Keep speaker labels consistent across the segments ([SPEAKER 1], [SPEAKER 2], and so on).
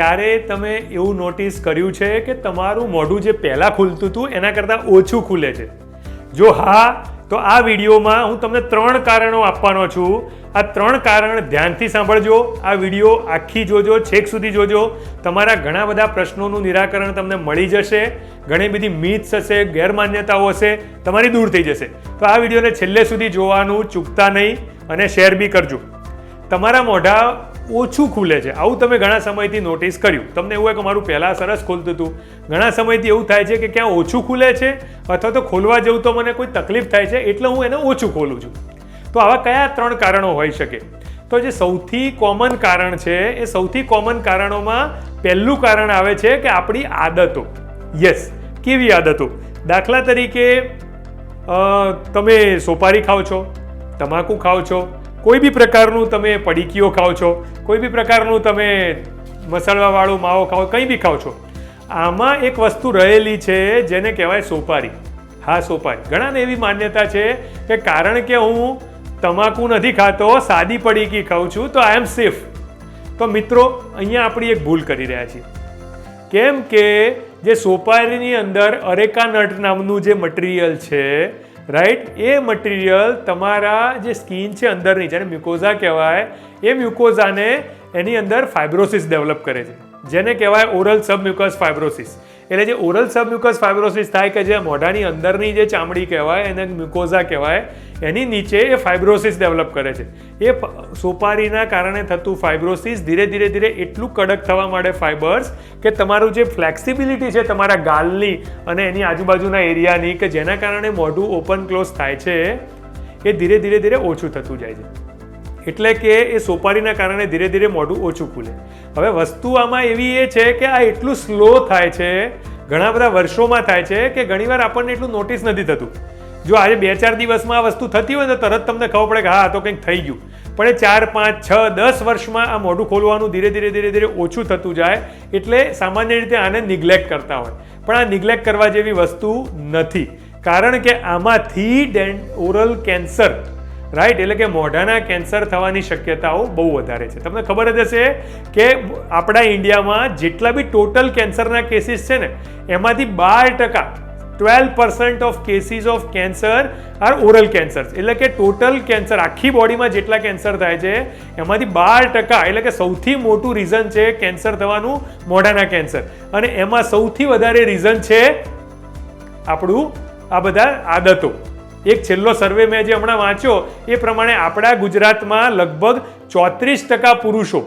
[SPEAKER 1] ક્યારે તમે એવું નોટિસ કર્યું છે કે તમારું મોઢું જે પહેલાં ખુલતું હતું એના કરતાં ઓછું ખુલે છે? જો હા, તો આ વિડીયોમાં હું તમને 3 કારણો આપવાનો છું. આ 3 કારણ ધ્યાનથી સાંભળજો. આ વિડીયો આખી જોજો, છેક સુધી જોજો. તમારા ઘણા બધા પ્રશ્નોનું નિરાકરણ તમને મળી જશે. ઘણી બધી મિથ્સ હશે, ગેરમાન્યતાઓ હશે, તમારી દૂર થઈ જશે. તો આ વિડીયોને છેલ્લે સુધી જોવાનું ચૂકતા નહીં અને શેર બી કરજો. તમારા મોઢા ઓછું ખુલે છે, આવું તમે ઘણા સમયથી નોટિસ કર્યું. તમને એવું હોય કે મારું પહેલાં સરસ ખુલતું હતું, ઘણા સમયથી એવું થાય છે કે ક્યાં ઓછું ખુલે છે અથવા તો ખોલવા જવું તો મને કોઈ તકલીફ થાય છે એટલે હું એને ઓછું ખોલું છું. તો આવા કયા 3 કારણો હોઈ શકે? તો જે સૌથી કોમન કારણ છે એ સૌથી કોમન કારણોમાં પહેલું કારણ આવે છે કે આપણી આદતો. યસ, કેવી આદતો? દાખલા તરીકે તમે સોપારી ખાઓ છો, તમાકુ ખાઓ છો, કોઈ બી પ્રકારનું તમે પડીકીઓ ખાઓ છો, કોઈ બી પ્રકારનું તમે મસાલાવાળો માવો ખાઓ, કંઈ બી ખાઓ છો. આમાં એક વસ્તુ રહેલી છે જેને કહેવાય સોપારી. હા, સોપારી. ઘણાને એવી માન્યતા છે કે કારણ કે હું તમાકુ નથી ખાતો, સાદી પડીકી ખાઉં છું તો આઈ એમ સેફ. તો મિત્રો, અહીંયા આપણી એક ભૂલ કરી રહ્યા છીએ. કેમ કે જે સોપારીની અંદર અરેકા નટ નામનું જે મટીરિયલ છે, રાઈટ, એ મટીરિયલ તમારા જે સ્કિન છે અંદરની, જેને મ્યુકોઝા કહેવાય, એ મ્યુકોઝાને એની અંદર ફાઇબ્રોસિસ ડેવલપ કરે છે, જેને કહેવાય ઓરલ સબમ્યુકસ ફાઇબ્રોસિસ. એટલે જે ઓરલ સબમ્યુકસ ફાઇબ્રોસિસ થાય કે જે મોઢાની અંદરની જે ચામડી કહેવાય એને મ્યુકોઝા કહેવાય, એની નીચે એ ફાઇબ્રોસિસ ડેવલપ કરે છે. એ સોપારીના કારણે થતું ફાઇબ્રોસિસ ધીરે ધીરે ધીરે એટલું કડક થવા માંડે ફાઇબર્સ કે તમારું જે ફ્લેક્સિબિલિટી છે તમારા ગાલની અને એની આજુબાજુના એરિયાની, કે જેના કારણે મોઢું ઓપન ક્લોઝ થાય છે, એ ધીરે ધીરે ધીરે ઓછું થતું જાય છે. એટલે કે એ સોપારીના કારણે ધીરે ધીરે મોઢું ઓછું ખુલે. હવે વસ્તુ આમાં એવી એ છે કે આ એટલું સ્લો થાય છે, ઘણા બધા વર્ષોમાં થાય છે કે ઘણીવાર આપણને એટલું નોટિસ નથી થતું. જો આજે 2-4 દિવસમાં આ વસ્તુ થતી હોય ને તો તરત તમને ખબર પડે કે હા, તો કંઈક થઈ ગયું. પણ એ 4, 5, 6, 10 વર્ષમાં આ મોઢું ખોલવાનું ધીરે ધીરે ધીરે ધીરે ઓછું થતું જાય. એટલે સામાન્ય રીતે આને નિગ્લેક્ટ કરતા હોય, પણ આ નિગ્લેક્ટ કરવા જેવી વસ્તુ નથી. કારણ કે આમાંથી ઓરલ કેન્સર, રાઈટ, એટલે કે મોઢાના કેન્સર થવાની શક્યતાઓ બહુ વધારે છે. તમને ખબર જ હશે કે આપણા ઇન્ડિયામાં જેટલા બી ટોટલ કેન્સરના કેસીસ છે ને, એમાંથી 12%, 12% of cases of cancer are oral cancer. એટલે કે ટોટલ કેન્સર આખી બોડીમાં જેટલા કેન્સર થાય છે એમાંથી 12%, એટલે કે સૌથી મોટું રીઝન છે કેન્સર થવાનું મોઢાના કેન્સર. અને એમાં સૌથી વધારે રીઝન છે આપણું આ બધા આદતો. એક છેલ્લો સર્વે મેં જે હમણાં વાંચ્યો એ પ્રમાણે આપણા ગુજરાતમાં લગભગ 34% પુરુષો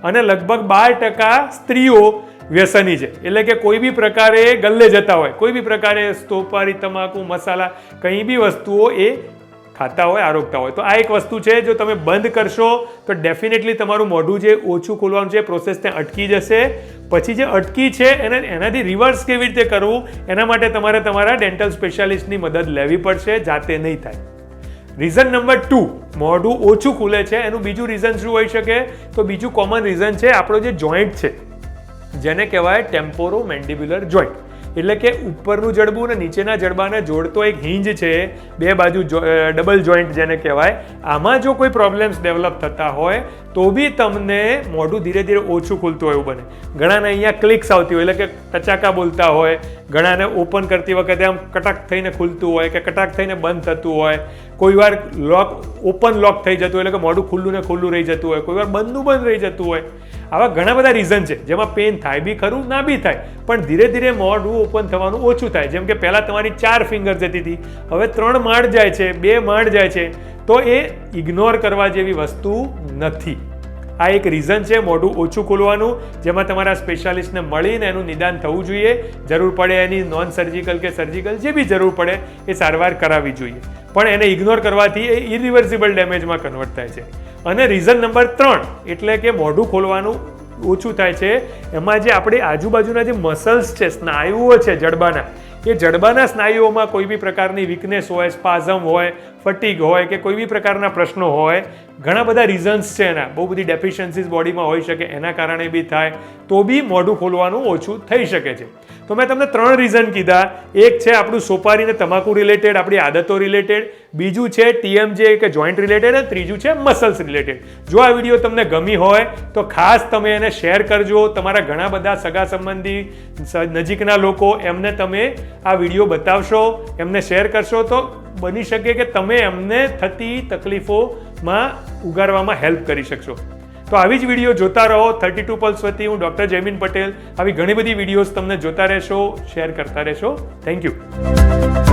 [SPEAKER 1] અને લગભગ 12% સ્ત્રીઓ વ્યસની છે. એટલે કે કોઈ બી પ્રકારે ગલ્લે જતા હોય, કોઈ બી પ્રકારે સોપારી, તમાકુ, મસાલા, કંઈ બી વસ્તુઓ એ ખાતા હોય, આરોગતા હોય. તો આ એક વસ્તુ છે, જો તમે બંધ કરશો તો ડેફિનેટલી તમારું મોઢું જે ઓછું ખોલવાનું છે પ્રોસેસ ત્યાં અટકી જશે. પછી જે અટકી છે એનાથી રિવર્સ કેવી રીતે કરવું, એના માટે તમારે તમારા ડેન્ટલ સ્પેશિયાલિસ્ટની મદદ લેવી પડશે, જાતે નહીં થાય. રીઝન નંબર 2, મોઢું ઓછું ખુલે છે એનું બીજું રીઝન શું હોઈ શકે? તો બીજું કોમન રીઝન છે આપણો જે જોઈન્ટ છે, જેને કહેવાય ટેમ્પોરો મેન્ડિબ્યુલર જોઈન્ટ. એટલે કે ઉપરનું જડબું અને નીચેના જડબાને જોડતો એક હિંજ છે, બે બાજુ ડબલ જોઈન્ટ જેને કહેવાય. આમાં જો કોઈ પ્રોબ્લેમ્સ ડેવલપ થતા હોય તો બી તમને મોઢું ધીરે ધીરે ઓછું ખુલતું હોય એવું બને. ઘણાને અહીંયા ક્લિક્સ આવતી હોય, એટલે કે ટચાકા બોલતા હોય, ઘણાને ઓપન કરતી વખતે આમ કટાક થઈને ખુલતું હોય કે કટાક થઈને બંધ થતું હોય, કોઈ વાર ઓપન લોક થઈ જતું હોય, એટલે કે મોઢું ખુલ્લું ને ખુલ્લું રહી જતું હોય, કોઈ વાર બંધનું બંધ રહી જતું હોય. આવા ઘણા બધા રીઝન છે જેમાં પેન થાય બી ખરું, ના બી થાય, પણ ધીરે ધીરે મોઢું ઓપન થવાનું ઓછું થાય. જેમ કે પહેલાં તમારી 4 ફિંગર જતી હતી, હવે 3 માળ જાય છે, 2 માળ જાય છે. તો એ ઇગ્નોર કરવા જેવી વસ્તુ નથી. આ એક રીઝન છે મોઢું ઓછું ખોલવાનું, જેમાં તમારા સ્પેશિયાલિસ્ટને મળીને એનું નિદાન થવું જોઈએ. જરૂર પડે એની નોન સર્જિકલ કે સર્જિકલ જે બી જરૂર પડે એ સારવાર કરાવવી જોઈએ. પણ એને ઇગ્નોર કરવાથી એ ઇરિવર્સિબલ ડેમેજમાં કન્વર્ટ થાય છે. અને રીઝન નંબર 3, એટલે કે મોઢું ખોલવાનું ઓછું થાય છે, એમાં જે આપણી આજુબાજુના જે મસલ્સ છે, સ્નાયુઓ છે જડબાના, એ જડબાના સ્નાયુઓમાં કોઈ બી પ્રકારની વીકનેસ હોય, સ્પાઝમ હોય, ફટીગ હોય કે કોઈ બી પ્રકારના પ્રશ્નો હોય, ઘણા બધા રીઝન્સ છે એના, બહુ બધી ડેફિશિયન્સીસ બોડીમાં હોઈ શકે, એના કારણે બી થાય તો બી મોઢું ખોલવાનું ઓછું થઈ શકે છે. તો મેં તમને 3 રીઝન કીધા. એક છે આપણું સોપારી ને તમાકુ રિલેટેડ, આપણી આદતો રિલેટેડ. બીજું છે TMJ કે જોઈન્ટ રિલેટેડ અને ત્રીજું છે મસલ્સ રિલેટેડ. જો આ વિડીયો તમને ગમી હોય તો ખાસ તમે એને શેર કરજો. તમારા ઘણા બધા સગા સંબંધી નજીકના લોકો એમને તમે આ વિડીયો બતાવશો, એમને શેર કરશો તો બની શકે કે તમે એમને થતી તકલીફોમાં ઉગારવામાં હેલ્પ કરી શકશો. તો આવી જ વિડીયો જોતા રહો. 32 પલ્સ વતી હું ડૉક્ટર જયમીન પટેલ આવી ઘણી બધી વિડીયોઝ તમને જોતા રહેશો, શેર કરતા રહેશો. Thank you.